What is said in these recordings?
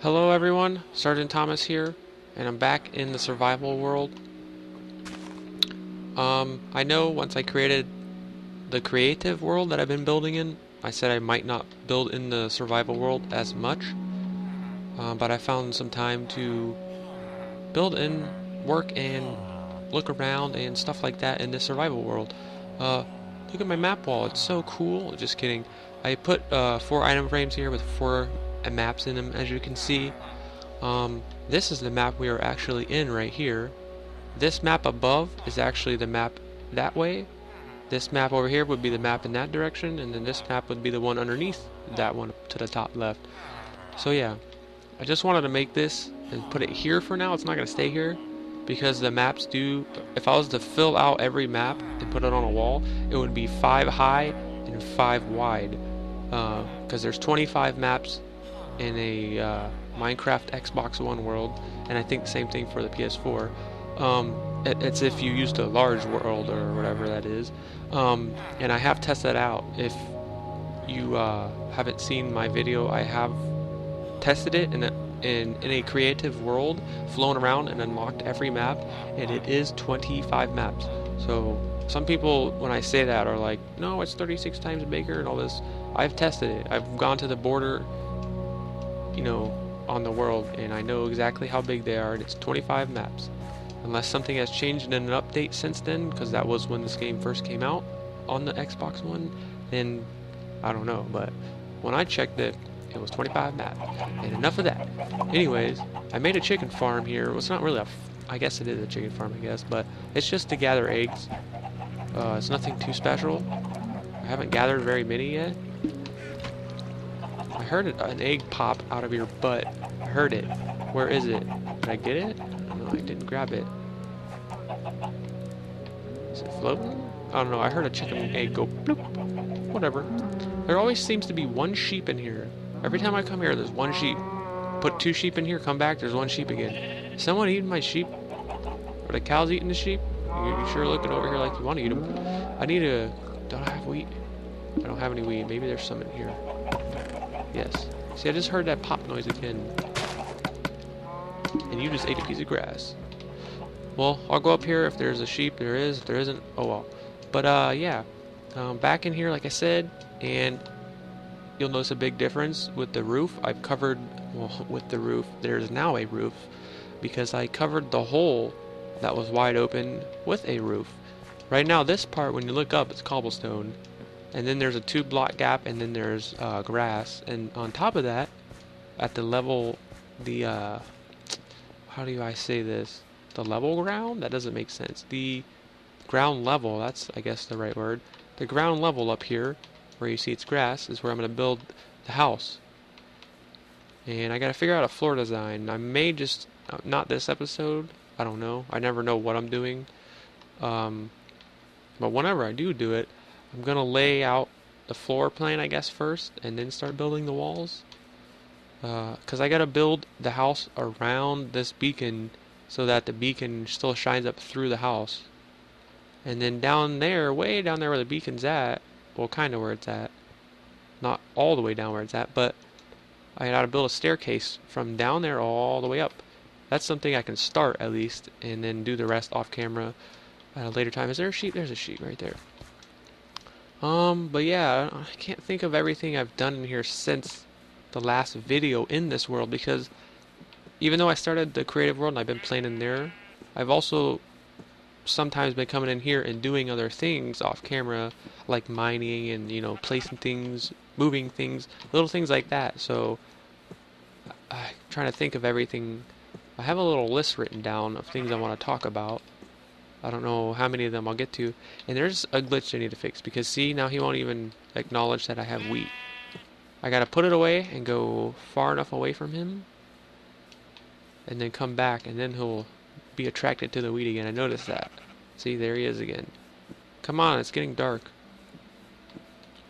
Hello everyone, Sergeant Thomas here, and I'm back in the survival world. I know once I created the creative world that I've been building in, I said I might not build in the survival world as much, but I found some time to build in, work, and look around and stuff like that in the survival world. Uh, Look at my map wall, it's so cool. Just kidding. I put 4 item frames here with 4 maps in them, as you can see. This is the map we are actually in right here. This map above is actually the map that way. This map over here would be the map in that direction, and then this map would be the one underneath that one to the top left. So yeah, I just wanted to make this and put it here for now. It's not going to stay here because the maps do, if I was to fill out every map and put it on a wall, it would be 5 high and 5 wide, because there's 25 maps in a Minecraft Xbox One world, and I think the same thing for the PS4. It's if you used a large world or whatever that is. And I have tested out. If you haven't seen my video, I have tested it in a creative world, flown around and unlocked every map, and it is 25 maps. So some people, when I say that, are like, no, it's 36 times bigger and all this. I've tested it. I've gone to the border, on the world, and I know exactly how big they are, and it's 25 maps. Unless something has changed in an update since then, because that was when this game first came out on the Xbox One, then I don't know, but when I checked it, it was 25 maps. And enough of that. Anyways, I made a chicken farm here. Well, it's not really I guess it is a chicken farm, I guess, but it's just to gather eggs. It's nothing too special. I haven't gathered very many yet. I heard an egg pop out of your butt. I heard it. Where is it? Did I get it? No, I didn't grab it. Is it floating? I don't know. I heard a chicken egg go bloop. Whatever. There always seems to be one sheep in here. Every time I come here, there's one sheep. Put 2 sheep in here, come back, there's 1 sheep again. Is someone eating my sheep? Are the cows eating the sheep? You sure looking over here like you want to eat them. I need a... Don't I have wheat? I don't have any wheat. Maybe there's some in here. Yes. See, I just heard that pop noise again. And you just ate a piece of grass. Well, I'll go up here if there's a sheep. There is. If there isn't, oh well. But, yeah. Back in here, like I said, and you'll notice a big difference with the roof. I've covered, well, with the roof, there's now a roof, because I covered the hole that was wide open with a roof. Right now, this part, when you look up, it's cobblestone. And then there's a 2-block gap, and then there's grass. And on top of that, at the level, how do I say this? The level ground? That doesn't make sense. The ground level, that's, I guess, the right word. The ground level up here, where you see it's grass, is where I'm going to build the house. And I got to figure out a floor design. I may just, not this episode, I don't know. I never know what I'm doing. But whenever I do it, I'm going to lay out the floor plan, I guess, first, and then start building the walls. Because I got to build the house around this beacon so that the beacon still shines up through the house. And then down there, way down there where the beacon's at, well, kind of where it's at, not all the way down where it's at, but I got to build a staircase from down there all the way up. That's something I can start at least, and then do the rest off camera at a later time. Is there a sheep? There's a sheep right there. But yeah, I can't think of everything I've done in here since the last video in this world, because even though I started the creative world and I've been playing in there, I've also sometimes been coming in here and doing other things off camera, like mining and, placing things, moving things, little things like that. So I'm trying to think of everything. I have a little list written down of things I want to talk about. I don't know how many of them I'll get to. And there's a glitch I need to fix, because see, now he won't even acknowledge that I have wheat. I gotta put it away and go far enough away from him, and then come back, and then he'll be attracted to the wheat again. I noticed that. See, there he is again. Come on, it's getting dark.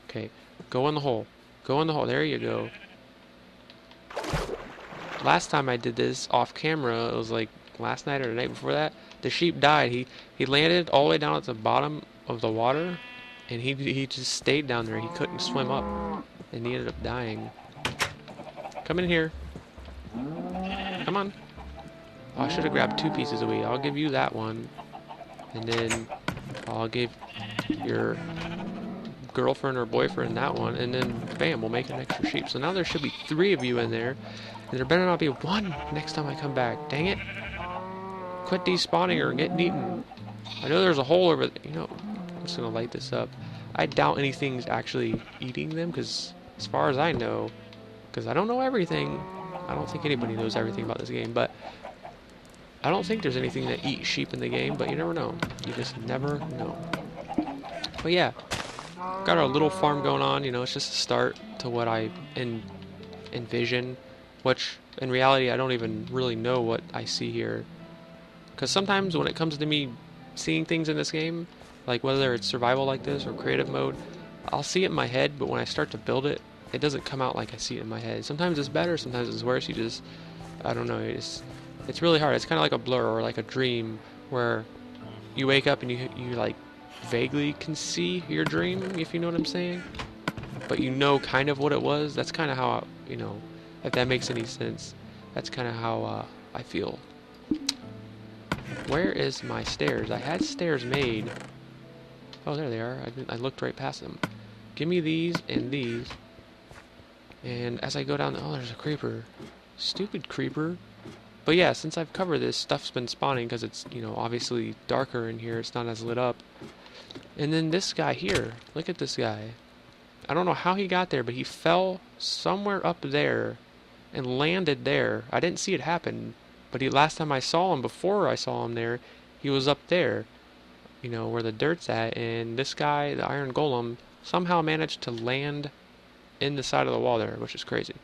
Okay, go in the hole. Go in the hole. There you go. Last time I did this off camera, it was like last night or the night before that. The sheep died. He landed all the way down at the bottom of the water, and he just stayed down there. He couldn't swim up, and he ended up dying. Come in here. Come on. Oh, I should have grabbed 2 pieces of wheat. I'll give you that one. And then I'll give your girlfriend or boyfriend that one. And then, bam, we'll make an extra sheep. So now there should be 3 of you in there. And there better not be 1 next time I come back. Dang it. Quit despawning or getting eaten. I know there's a hole over there. You know, I'm just going to light this up. I doubt anything's actually eating them, because as far as I know, because I don't know everything, I don't think anybody knows everything about this game, but I don't think there's anything that eats sheep in the game, but you never know. You just never know. But yeah, got our little farm going on. You know, it's just a start to what I envision, which in reality I don't even really know what I see here. Because sometimes when it comes to me seeing things in this game, like whether it's survival like this or creative mode, I'll see it in my head, but when I start to build it, it doesn't come out like I see it in my head. Sometimes it's better, sometimes it's worse. You just, I don't know, it's really hard. It's kind of like a blur or like a dream where you wake up and you like vaguely can see your dream, if you know what I'm saying, but you know kind of what it was. That's kind of how, you know, if that makes any sense, that's kind of how I feel. Where is my stairs? I had stairs made. Oh, there they are. I looked right past them. Give me these and these. And as I go down, oh, there's a creeper. Stupid creeper. But yeah, since I've covered this, stuff's been spawning because it's, you know, obviously darker in here. It's not as lit up. And then this guy here. Look at this guy. I don't know how he got there, but he fell somewhere up there and landed there. I didn't see it happen, but last time I saw him, before I saw him there, he was up there, you know, where the dirt's at. And this guy, the iron golem, somehow managed to land in the side of the wall there, which is crazy.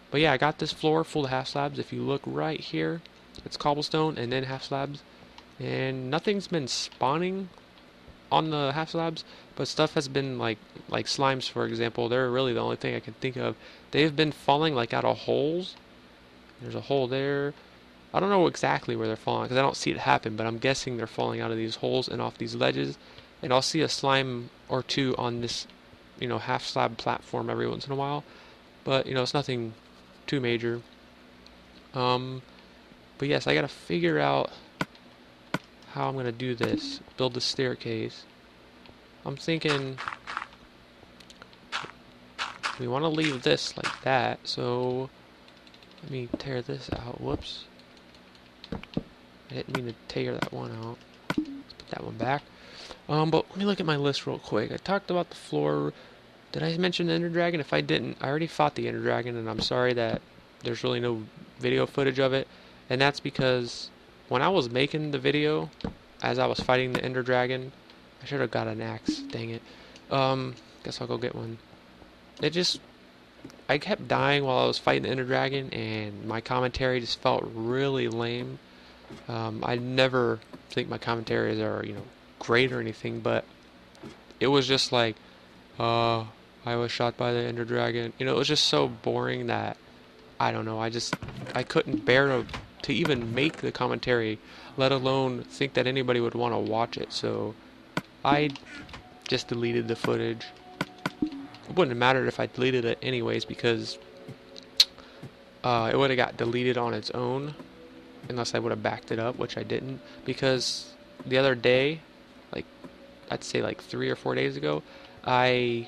But yeah, I got this floor full of half slabs. If you look right here, it's cobblestone and then half slabs. And nothing's been spawning on the half slabs, but stuff has been like slimes, for example. They're really the only thing I can think of. They've been falling like out of holes. There's a hole there. I don't know exactly where they're falling because I don't see it happen, but I'm guessing they're falling out of these holes and off these ledges. And I'll see a slime or 2 on this, you know, half slab platform every once in a while. But, you know, it's nothing too major. But yes, I gotta figure out how I'm gonna do this. Build the staircase. I'm thinking we want to leave this like that, so let me tear this out. Whoops. I didn't mean to tear that one out. Let's put that one back. But let me look at my list real quick. I talked about the floor. Did I mention the Ender Dragon? If I didn't, I already fought the Ender Dragon, and I'm sorry that there's really no video footage of it. And that's because when I was making the video, as I was fighting the Ender Dragon, I should have got an axe. Dang it. Guess I'll go get one. I kept dying while I was fighting the Ender Dragon, and my commentary just felt really lame. I never think my commentaries are, you know, great or anything, but it was just like, I was shot by the Ender Dragon. You know, it was just so boring that, I don't know, I couldn't bear to even make the commentary, let alone think that anybody would want to watch it, so I just deleted the footage. It wouldn't have mattered if I deleted it anyways, because it would have got deleted on its own, unless I would have backed it up, which I didn't, because the other day, like, I'd say like 3 or 4 days ago, I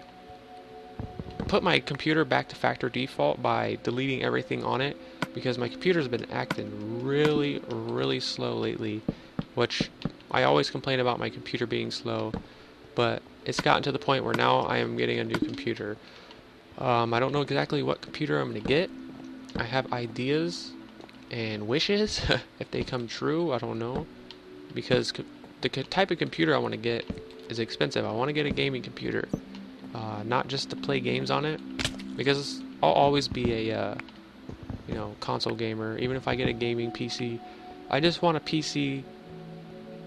put my computer back to factory default by deleting everything on it, because my computer's been acting really, really slow lately, which I always complain about my computer being slow, but it's gotten to the point where now I am getting a new computer. I don't know exactly what computer I'm going to get. I have ideas and wishes. If they come true, I don't know, because the type of computer I want to get is expensive. I want to get a gaming computer, not just to play games on it, because I'll always be a you know, console gamer. Even if I get a gaming PC, I just want a PC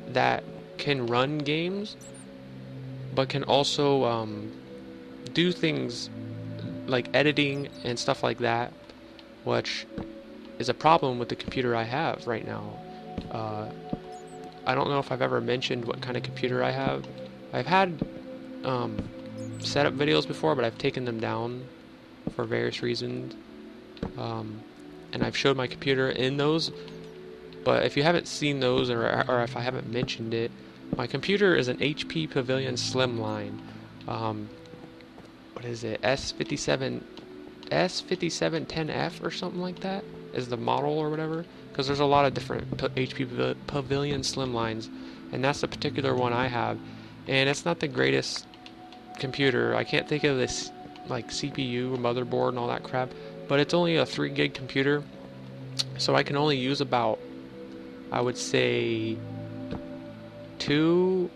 that can run games, but can also do things like editing and stuff like that, which is a problem with the computer I have right now. I don't know if I've ever mentioned what kind of computer I have. I've had setup videos before, but I've taken them down for various reasons. and I've showed my computer in those. But if you haven't seen those, or if I haven't mentioned it, my computer is an HP Pavilion Slimline. What is it? S5710F or something like that is the model or whatever. Because there's a lot of different HP Pavilion Slimlines, and that's the particular one I have. And it's not the greatest computer. I can't think of this like CPU, motherboard, and all that crap. But it's only a 3 gig computer, so I can only use about, I would say, 2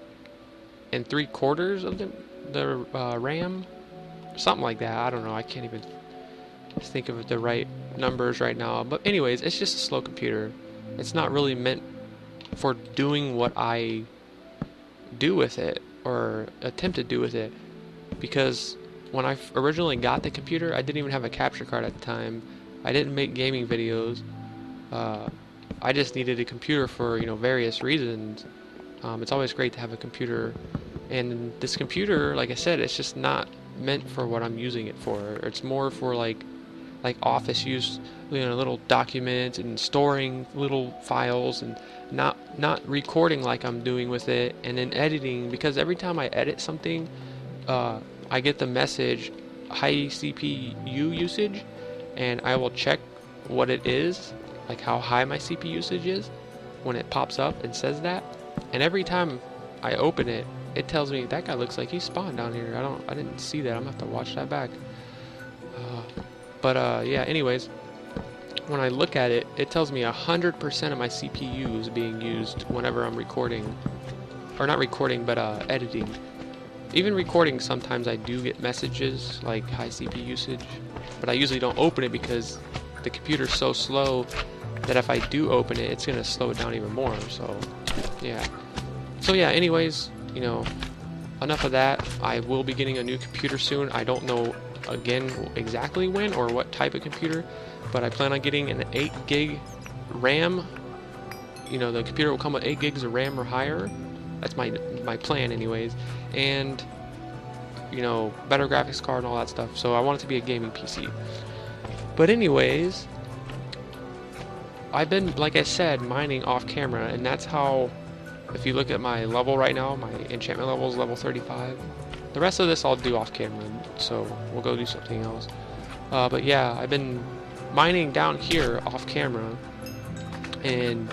3/4 of the RAM, something like that. I don't know. I can't even think of the right numbers right now. But anyways, it's just a slow computer. It's not really meant for doing what I do with it or attempt to do with it, because when I originally got the computer, I didn't even have a capture card at the time. I didn't make gaming videos. I just needed a computer for, you know, various reasons. It's always great to have a computer, and this computer, like I said, it's just not meant for what I'm using it for. It's more for like office use, you know, little documents and storing little files, and not recording like I'm doing with it, and then editing, because every time I edit something, I get the message high CPU usage, and I will check what it is, like how high my CPU usage is when it pops up and says that. And every time I open it, it tells me that guy looks like he spawned down here. I didn't see that. I'm gonna have to watch that back. Yeah, anyways, when I look at it, it tells me 100% of my CPU is being used whenever I'm recording, or not recording, but editing. Even recording, sometimes I do get messages like high CPU usage, but I usually don't open it because the computer's so slow that if I do open it, it's gonna slow it down even more. So yeah, anyways, you know, enough of that. I will be getting a new computer soon. I don't know again exactly when or what type of computer, but I plan on getting an 8 gig RAM. You know, the computer will come with 8 gigs of RAM or higher. That's my plan anyways. And, you know, better graphics card and all that stuff. So I want it to be a gaming PC. But anyways, I've been, like I said, mining off camera, and that's how, if you look at my level right now, my enchantment level is level 35. The rest of this I'll do off camera, so we'll go do something else. But yeah, I've been mining down here off camera and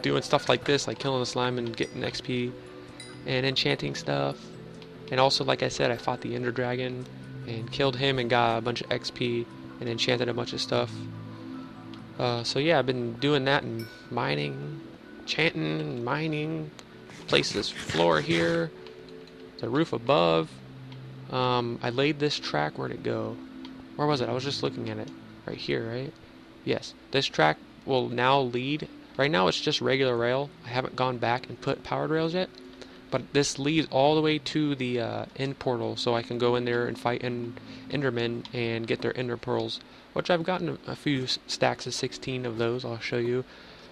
doing stuff like this, like killing the slime and getting XP and enchanting stuff. And also, like I said, I fought the Ender Dragon and killed him and got a bunch of XP and enchanted a bunch of stuff. So yeah, I've been doing that and mining, enchanting and mining. Place this floor here, the roof above. I laid this track. Where'd it go? Where was it? I was just looking at it. Right here, right? Yes. This track will now lead. Right now it's just regular rail. I haven't gone back and put powered rails yet. But this leads all the way to the end portal, so I can go in there and fight Endermen and get their Ender Pearls, which I've gotten a few stacks of 16 of those. I'll show you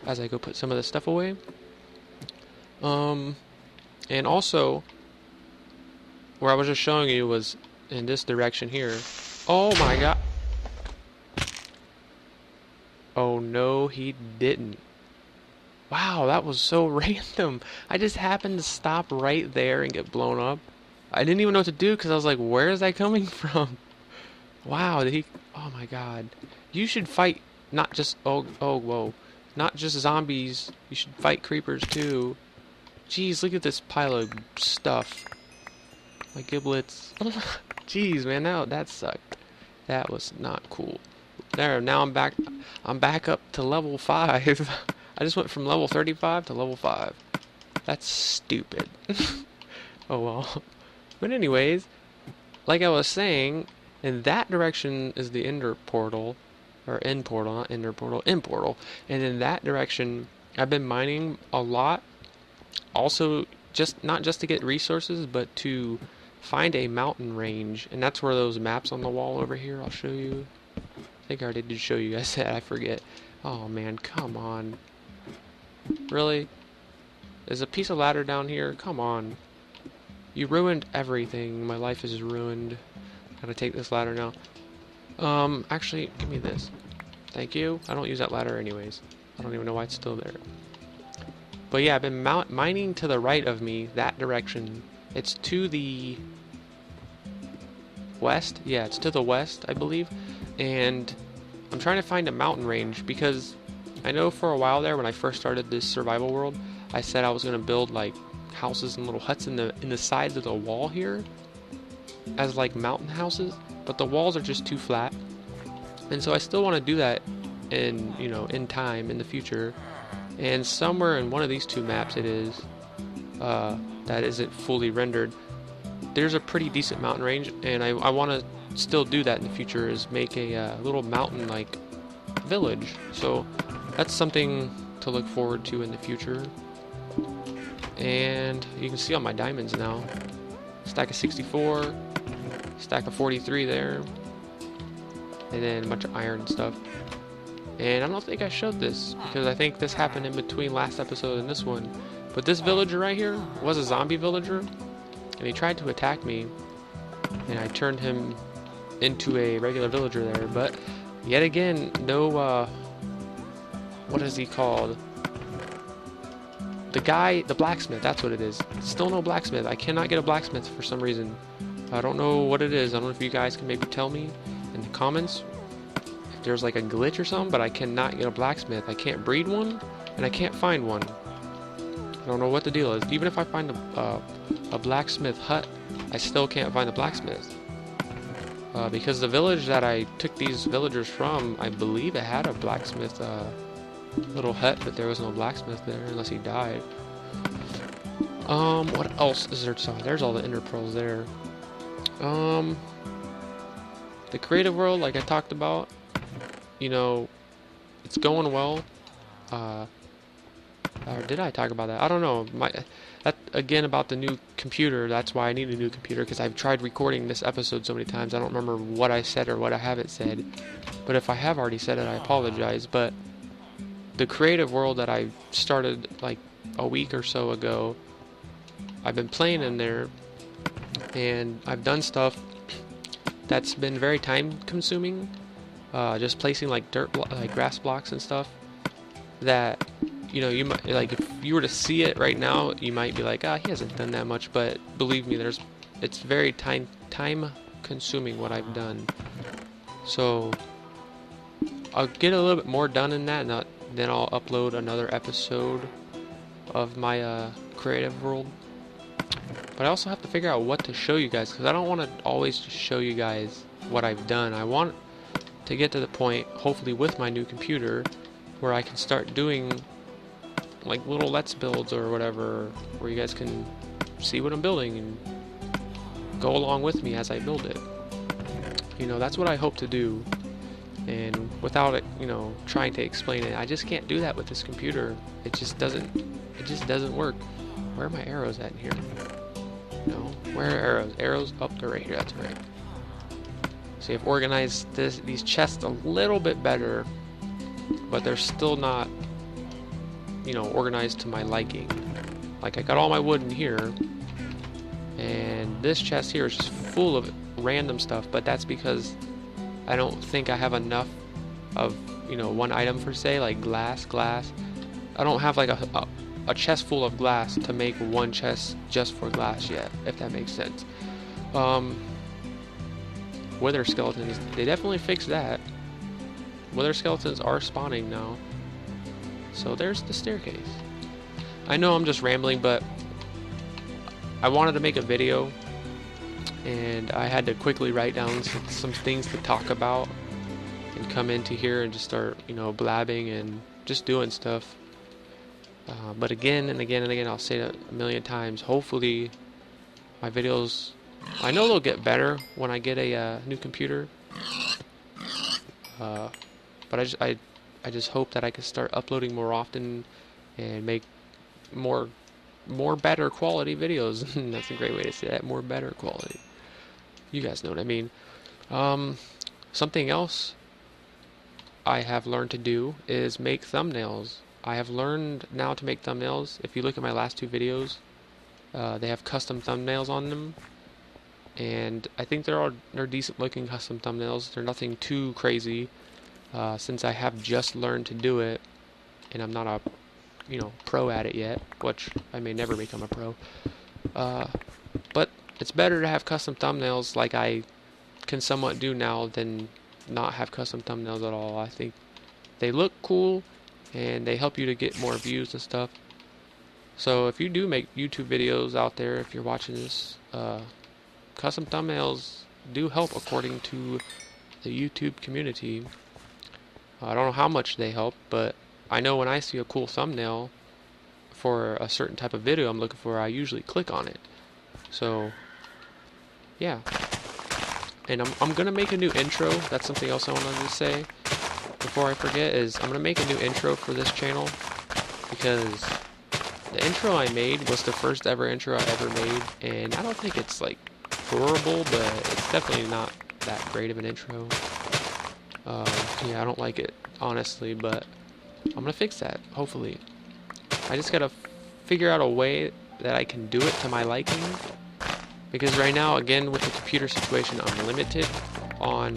as I go put some of this stuff away. And also, where I was just showing you was in this direction here. Oh my god. Oh no, he didn't. Wow, that was so random. I just happened to stop right there and get blown up. I didn't even know what to do because I was like, where is that coming from? Wow, did he... Oh my god. You should fight not just... whoa. Not just zombies. You should fight creepers too. Jeez, look at this pile of stuff. My giblets. Jeez, man, that sucked. That was not cool. There, now I'm back up to level 5. I just went from level 35 to level 5. That's stupid. Oh well. But anyways, like I was saying, in that direction is the Ender Portal. Or End Portal, not Ender Portal, End Portal. And in that direction, I've been mining a lot. Also, not just to get resources, but to find a mountain range. And that's where those maps on the wall over here, I'll show you. I think I already did show you guys that, I forget. Oh man, come on. Really? There's a piece of ladder down here? Come on. You ruined everything. My life is ruined. Gotta take this ladder now. Actually, give me this. Thank you. I don't use that ladder anyways. I don't even know why it's still there. But yeah, I've been mining to the right of me, that direction. It's to the west. Yeah, it's to the west, I believe. And I'm trying to find a mountain range because I know for a while there when I first started this survival world, I said I was going to build like houses and little huts in the sides of the wall here as like mountain houses, but the walls are just too flat. And so I still want to do that in, you know, in time in the future. And somewhere in one of these two maps it is that isn't fully rendered. There's a pretty decent mountain range, and I want to still do that in the future, is make a little mountain like village. So that's something to look forward to in the future. And you can see all my diamonds now. Stack of 64, stack of 43 there, and then a bunch of iron and stuff. And I don't think I showed this because I think this happened in between last episode and this one. But this villager right here was a zombie villager, and he tried to attack me, and I turned him into a regular villager there. But yet again, no, what is he called? The blacksmith, that's what it is. Still no blacksmith. I cannot get a blacksmith for some reason. I don't know what it is. I don't know if you guys can maybe tell me in the comments if there's like a glitch or something, but I cannot get a blacksmith. I can't breed one, and I can't find one. I don't know what the deal is. Even if I find a blacksmith hut, I still can't find the blacksmith. Because the village that I took these villagers from, I believe it had a blacksmith little hut, but there was no blacksmith there unless he died. What else is there to talk? There's all the ender pearls there. The creative world, like I talked about, you know, it's going well. Or did I talk about that? I don't know. That again about the new computer. That's why I need a new computer, because I've tried recording this episode so many times. I don't remember what I said or what I haven't said. But if I have already said it, I apologize. But the creative world that I started like a week or so ago, I've been playing in there, and I've done stuff that's been very time consuming. Just placing like like grass blocks and stuff that, you know, you might, like, if you were to see it right now, you might be like, he hasn't done that much. But believe me, it's very time consuming what I've done. So I'll get a little bit more done in that, and then I'll upload another episode of my creative world. But I also have to figure out what to show you guys, because I don't want to always just show you guys what I've done. I want to get to the point, hopefully with my new computer, where I can start doing like little let's builds or whatever, where you guys can see what I'm building and go along with me as I build it. You know, that's what I hope to do. And without it, you know, trying to explain it, I just can't do that with this computer. It just doesn't work. Where are my arrows at in here? No, where are arrows? Arrows up, they're right here. That's right. So I've organized these chests a little bit better, but they're still not, you know, organized to my liking. Like, I got all my wood in here, and this chest here is just full of random stuff, but that's because I don't think I have enough of, you know, one item per se, like glass. I don't have like a chest full of glass to make one chest just for glass yet, if that makes sense. Wither skeletons, they definitely fixed that. Wither skeletons are spawning now. So there's the staircase. I know I'm just rambling, but I wanted to make a video, and I had to quickly write down some things to talk about and come into here and just start, you know, blabbing and just doing stuff. But again and again and again, I'll say it a million times, hopefully my videos, I know they'll get better when I get a new computer. But I just hope that I can start uploading more often and make more better quality videos. That's a great way to say that, more better quality. You guys know what I mean. Something else I have learned to do is make thumbnails. I have learned now to make thumbnails. If you look at my last two videos, they have custom thumbnails on them, and I think they're decent looking custom thumbnails. They're nothing too crazy. since I have just learned to do it, and I'm not a pro at it yet, which I may never become a pro. But it's better to have custom thumbnails like I can somewhat do now than not have custom thumbnails at all. I think they look cool and they help you to get more views and stuff. So if you do make YouTube videos out there, if you're watching this, custom thumbnails do help according to the YouTube community. I don't know how much they help, but I know when I see a cool thumbnail for a certain type of video I'm looking for, I usually click on it. So yeah, and I'm gonna make a new intro. That's something else I wanted to say before I forget, is I'm gonna make a new intro for this channel, because the intro I made was the first ever intro I ever made, and I don't think it's like horrible, but it's definitely not that great of an intro. Yeah, I don't like it, honestly, but I'm gonna fix that, hopefully. I just gotta figure out a way that I can do it to my liking, because right now, again, with the computer situation, I'm limited on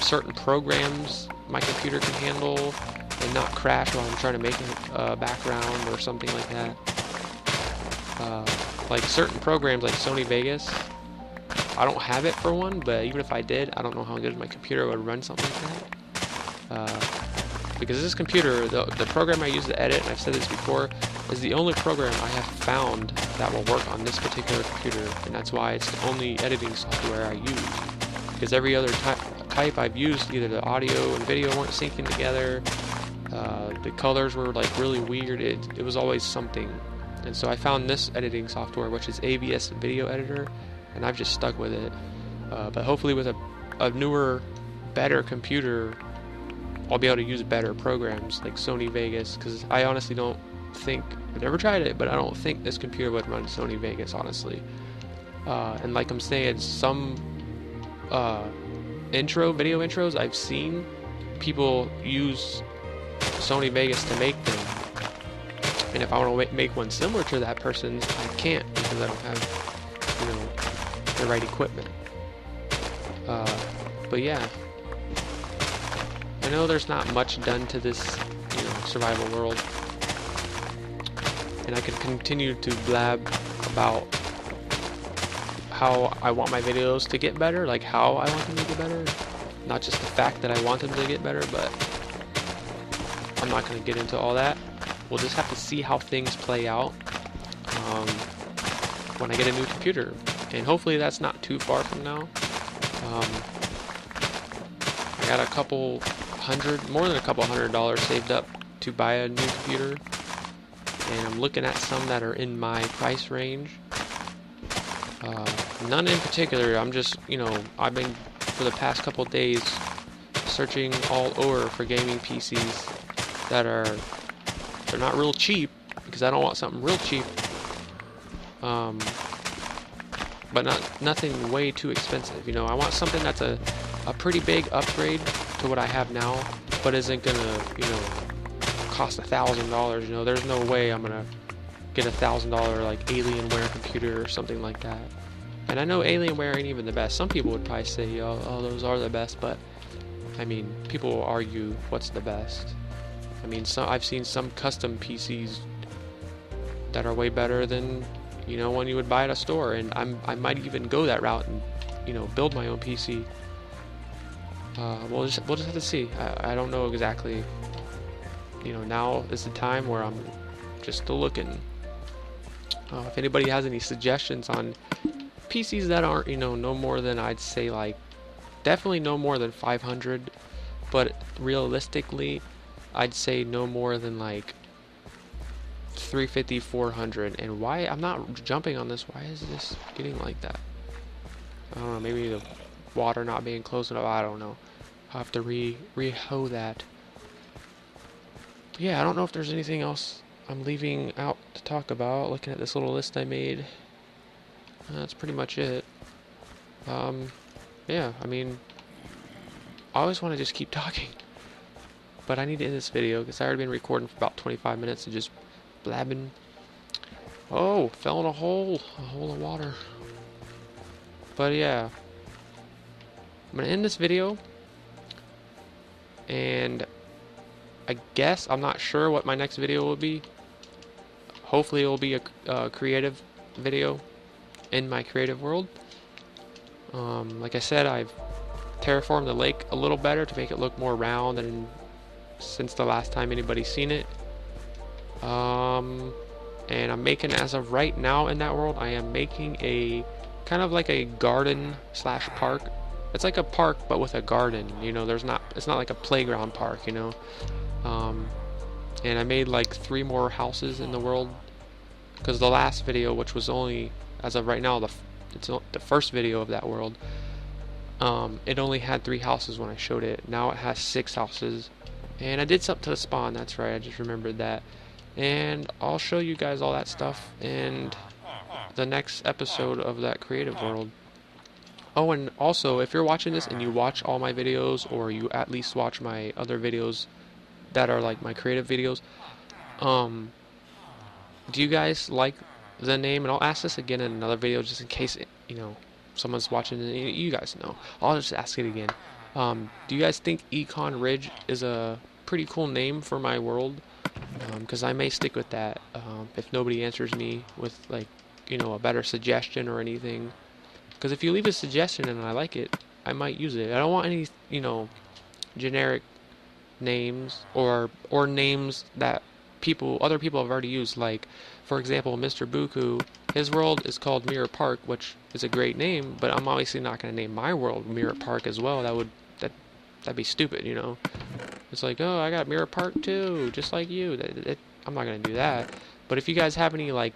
certain programs my computer can handle and not crash while I'm trying to make a background or something like that. Like certain programs like Sony Vegas, I don't have it for one, but even if I did, I don't know how good my computer would run something like that. Because this computer, the program I use to edit, and I've said this before, is the only program I have found that will work on this particular computer, and that's why it's the only editing software I use. Because every other type I've used, either the audio and video weren't syncing together, the colors were like really weird, it was always something. And so I found this editing software, which is AVS Video Editor, and I've just stuck with it. But hopefully with a newer, better computer, I'll be able to use better programs like Sony Vegas, because I honestly don't think, I've never tried it, but I don't think this computer would run Sony Vegas, honestly. And like I'm saying, some video intros I've seen people use Sony Vegas to make them, and if I want to make one similar to that person's, I can't, because I don't have, the right equipment. But yeah, I know there's not much done to this, survival world, and I could continue to blab about how I want my videos to get better, like how I want them to get better, not just the fact that I want them to get better, but I'm not going to get into all that. We'll just have to see how things play out when I get a new computer, and hopefully that's not too far from now. I got more than a couple $100 saved up to buy a new computer, and I'm looking at some that are in my price range. None in particular. I'm just, I've been for the past couple days searching all over for gaming PCs that they're not real cheap, because I don't want something real cheap, but nothing way too expensive. I want something that's a pretty big upgrade to what I have now, but isn't gonna cost $1,000. There's no way I'm gonna get $1,000 like Alienware computer or something like that. And I know Alienware ain't even the best. Some people would probably say, oh, those are the best, but I mean, people will argue what's the best. I mean, I've seen some custom PCs that are way better than one you would buy at a store, and I might even go that route and build my own PC. We'll just have to see. I don't know exactly. Now is the time where I'm just still looking. If anybody has any suggestions on PCs that aren't no more than, I'd say, like, definitely no more than 500, but realistically I'd say no more than like 350, 400. And why I'm not jumping on this, why is this getting like that? I don't know, maybe the water not being close enough, I don't know. I'll have to re-hoe that. But yeah, I don't know if there's anything else I'm leaving out to talk about. Looking at this little list I made, that's pretty much it. Yeah, I mean, I always want to just keep talking, but I need to end this video because I've already been recording for about 25 minutes of just blabbing. Oh, fell in a hole of water. But yeah, I'm gonna end this video. And I guess I'm not sure what my next video will be. Hopefully it will be a creative video in my creative world. Like I said, I've terraformed the lake a little better to make it look more round and since the last time anybody's seen it. And I'm making, as of right now in that world, I am making a kind of like a garden slash park. It's like a park but with a garden, you know. It's not like a playground park, you know. And I made like 3 more houses in the world because the last video, which was only, as of right now, it's the first video of that world, it only had 3 houses when I showed it. Now it has 6 houses, and I did something to the spawn. That's right, I just remembered that. And I'll show you guys all that stuff in the next episode of that creative world. Oh, and also, if you're watching this and you watch all my videos, or you at least watch my other videos that are like my creative videos, do you guys like the name? And I'll ask this again in another video just in case, you know, someone's watching and you guys know. I'll just ask it again. Do you guys think Econ Ridge is a pretty cool name for my world? Because I may stick with that if nobody answers me with, like, you know, a better suggestion or anything. Because if you leave a suggestion and I like it, I might use it. I don't want any, you know, generic names or names that other people have already used. Like, for example, Mr. Buku, his world is called Mirror Park, which is a great name, but I'm obviously not going to name my world Mirror Park as well. That'd be stupid, you know. It's like, oh, I got Mirror Park too, just like you. I'm not going to do that. But if you guys have any, like,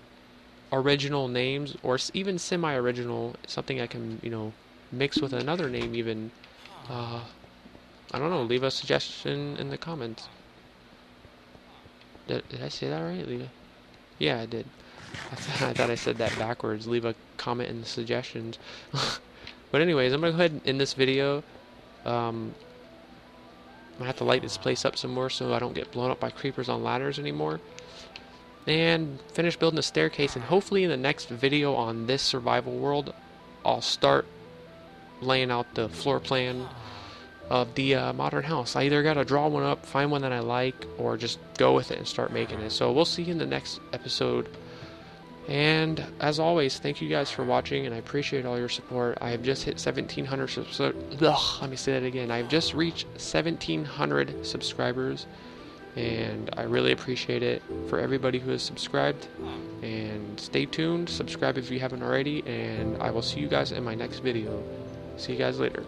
original names, or even semi-original, something I can, you know, mix with another name even, I don't know, leave a suggestion in the comments. Did I say that right? Yeah, I did. I thought I said that backwards. Leave a comment in the suggestions. But anyways, I'm going to go ahead and end this video. I'm going to have to light this place up some more so I don't get blown up by creepers on ladders anymore. And finish building a staircase, and hopefully in the next video on this survival world, I'll start laying out the floor plan of the modern house. I either gotta draw one up, find one that I like, or just go with it and start making it. So we'll see you in the next episode. And as always, thank you guys for watching, and I appreciate all your support. I have just hit 1,700 subscribers. Let me say that again. I've just reached 1,700 subscribers, and I really appreciate it for everybody who has subscribed. And stay tuned, subscribe if you haven't already, and I will see you guys in my next video. See you guys later.